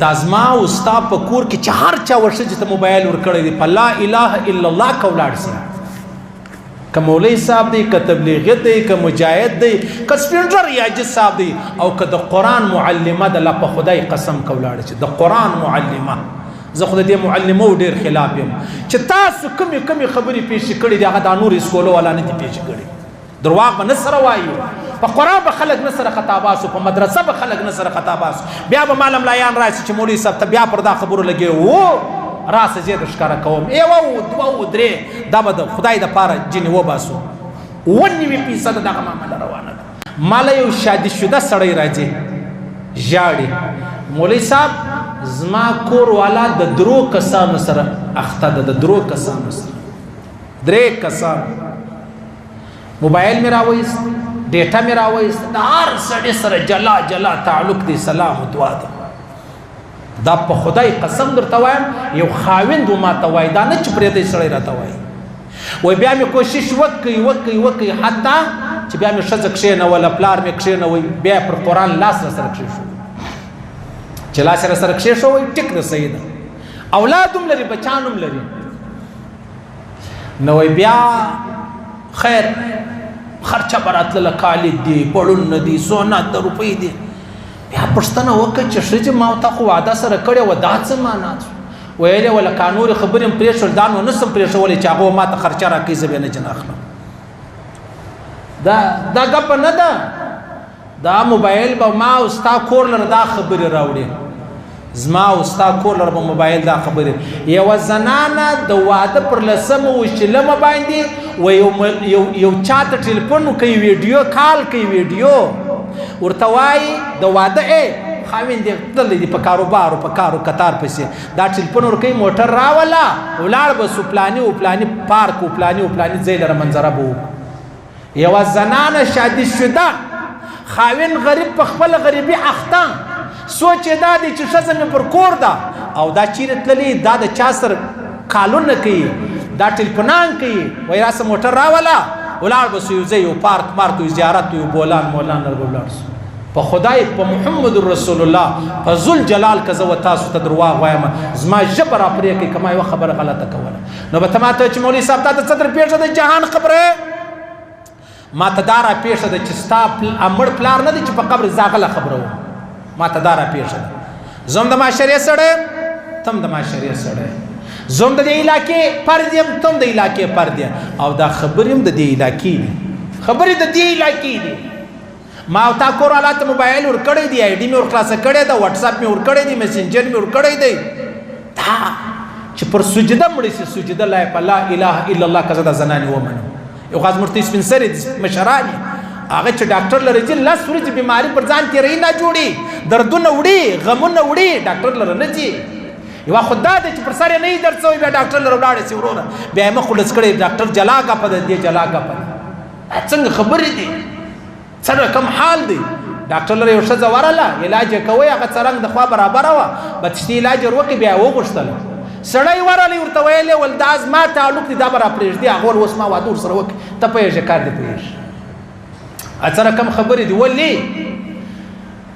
دا زما او ستا په کور کې چې هر چا ورشه چې ته موبایل ورکړی دی په لا اله الا الله که ولاړ سي که مولوی صاحب دی که تبلیغیت دی که مجاهد دی که سپینډر یاجد صاحب دی او که د قرآن معلمه د الله په خدای قسم که ولاړ شي د قرآن معلمه زه خو د دې معلمو ډېر خلاف یم چې تاسو کمې خبرې پیشې کړي دي هغه دا نور اسکولو والا نه دي پیشې کړي درواغ به نه سره وایو په قرآن به خلک نه سره خطا باسو په مدرسه به خلک نه سره خطا باسو بیا به مالم لایان راشي چې مولوي صاحب ته بیا پر دا خبرو لګي راسه زه در ښکاره کوم یو دوه درې دا به د خدای دپاره جنې وباسو 99% دغه معامله روانه ده ماله یو شادي شده سړی راځي ژاړي مولوي صاحب زما کور والا د درو کسانو سره اخته ده د درو کسانو سره 3 کسان موبایل مې راوایست ډیټا مې راوایست د هر سړي سره جلا تعلق دی سلام و دعا ده دا په خدای قسم درته وایم یو خاوند و ما ته وایي دا نه چې پرېدی سړی راته وایي وایي بیا مې کوشش وکړئ حتی چې بیا مې ښځه کښېنوله پلار مې کښېنوئ بیا پر قرآن لاس راسره کښېښوي چې لاس یې راسره کښېښوئ ټیک ده صحیح ده اولاد هم لري بچان هم لري نو وایي بیا خیر خرچه به راتلله کالي دي پړونه دي سونا د روپۍ دي بیا پوښتنه وکړه چې ښځې ما تا خو واده سره کړې وه دا څه معنا ویلې وله کا نورې خبرې هم پرېښول دا نو نسم پرېښولی چې هغه ما ته خرچه راکوي زه بیا نه جن اخلم دا ګپه نه ده دا موبایل به ما او ستا کور لره دا خبرې راوړي زما او ستا کور لره به موبایل دا خبرې یوه زنانه د واده پر 10مه و شلمه باندې و یو چا ته ټلیفون کوي ویډیو کال کوي ویډیو ورته وایي د واده خاوند یې تللی دی په کاروبارو په کارو کتار پسې دا ټلیفون ورکوي موټر راوله ولاړ به سو پلاني و پلاني پارک و پلاني ځای لره منظره به وکړو یوه زنانه شادي شده خاوند غریب په خپله غریبي اخته سوچ یې دا دی چې ښځه مې پر کور ده او دا چیرې تللي دا د چا سره کالونه کوي دا ټلیفونان کوي وایي راسه موټر راوله ولاړ به سو یو ځای یو پارک مارک یو زیارت یو بولان مولان لره به ولاړ سو په خدای په محمد رسول الله په ذوالجلال که زه و تاسو ته درواغ وایم زما ژبه را پرې کوي که ما یوه خبره غلطه کوله نو به ته ما ته چې مولوي صاحب تا ته څه در پېښه ده جهان خبره ما ته دا را پېښه ده چې ستا مړ پلار نه دی چې په قبر زاغله خبره وم ما ته دا را پېښه ده زه هم د معاشرې سړی ته هم د معاشرې سړی زه هم د دې علاقې فرد یم ته هم د علاقې فرد یم او دا خبرې هم د دې علاقې دي خبرې د دې علاقې دي ما او تا کور والا ته موبایل ورکړی دی آی ډي مې ورخلاصه کړې ده واټساپ مې ورکړی دی میسنجر مې ورکړی دی دا چې پر سجده مړی سي سجده لا اله الا الله که زه دا زنانې ومنم یو خاص مرتي سپین سرې مشران هغه چې ډاکټر لره چې 10 ورځې بیماري پر ځان تېروي نه جوړي دردونه وړي غمونه وړي ډاکټر لره نه ځي یوه خو دا دی چې پر سر یې نه وي درد څه وي بیا ډاکټر لره ولاړې سي وروره بیا یې مخ خلص کړی ډاکټر جلا ګپه ده دې جلا ګپه څنګه خبرې دي څنګه کوم حال دی ډاکټر لره یو ښځه ورله علاج یې کوئ هغه څرنګ د خوا برابره وه بچتي علاج ور وکړي بیا یې وغوښتله سړی ورلی ورته ویلې ول دا زما تعلق دی دا به را پرېږدي هغه ول اوس ما واده ورسره وکړي ته پوهېږې کار دې پوهېږي اڅره کم خبرې دي ولې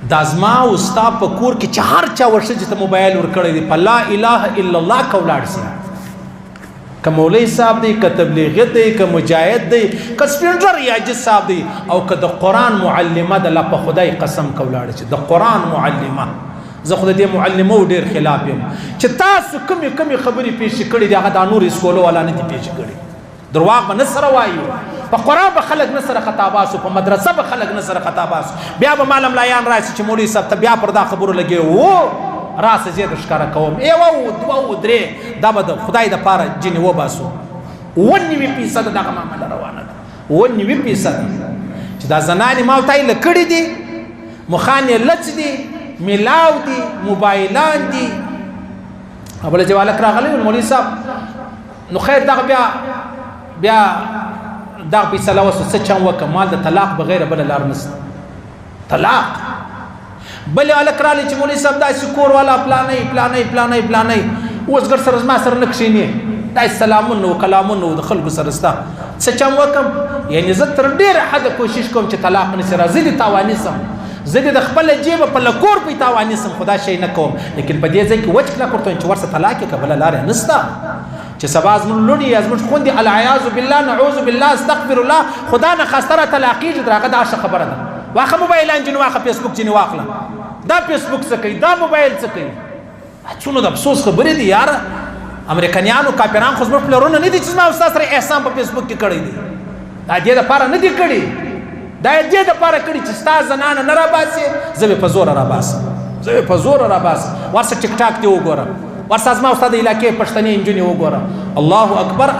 دا زما او ستا په کور کې چې هر چا ورشه چې ته موبایل ورکړی دی په لا اله الا الله که ولاړ سي که مولوی صاحب دی که تبلیغیت دی که مجاهد دی که سپینډر یاجد صاحب دی او که د قرآن معلمه د الله په خدای قسم که ولاړ شي د قرآن معلمه زه خو د دې معلمو ډېر خلاف یم چې تاسو کمې خبرې پیشې کړي دي هغه دا نور اسکولو والا نه دي پیشې کړي درواغ به نه سره وایو په قرآن به خلک نه سره خطا باسو په مدرسه به خلک نه سره خطا باسو بیا به مالم لایان راشي چې مولوي صاحب ته بیا پر دا خبرو لګي راسه زه در ښکاره کوم یوه دوه درې دا به د خدای دپاره جنې وباسو 99% دغه معامله روانه ده 99% چې دا زنانې ما ورته ایله کړي دي مخان یې لڅ دي میلاو دي موبایلان دي بله جوالک راغلی مولوي صاحب نو خیر دغه بیا دغه فیصله وسو څه چم وکړه مال د طلاق بغیره بله لار نشته طلاق بلې هلک رالی چې مولوي صاحب داسې کور والا پلانۍ اوس ګر سره زما سره نه کښېنې داسې سلامونه و کلامونه و د خلکو سره ستا څه چم وکړم یعنې زه تر ډېره حده کوشش کوم چې طلاق نه شي راځي دې تاواني سم زه د خپل جیب په لکور په تاوان نسم خدا شي نه کوم لیکن په دې ځای کې وچ کلا کوته چې ورسره طلاق کې قبل لار نستا چې سبا زمون لونی ازمون خوندي العیاذ بالله نعوذ بالله استغفر الله خدا نه خاستره طلاقی چې درغه دا خبره ده واخه موبایل انجن واخه فیسبوک جن واخله دا فیسبوک څه کوي دا موبایل څه کوي څونو د افسوس خبره دي یار امریکایانو کاپیران خو زموږ پلرونه نه دي چې ما استاد سره احسان په فیسبوک کې کړی دي دا دې د پاره نه دي کړی دا دې د پاره کړی چې ستا زنانه نه را باسي زه په زور را باسم زه په زور را باسم ورسره ټیک ټاک دی وګوره ورسره ما استاد علاقې پښتني انجونی وګوره الله اکبر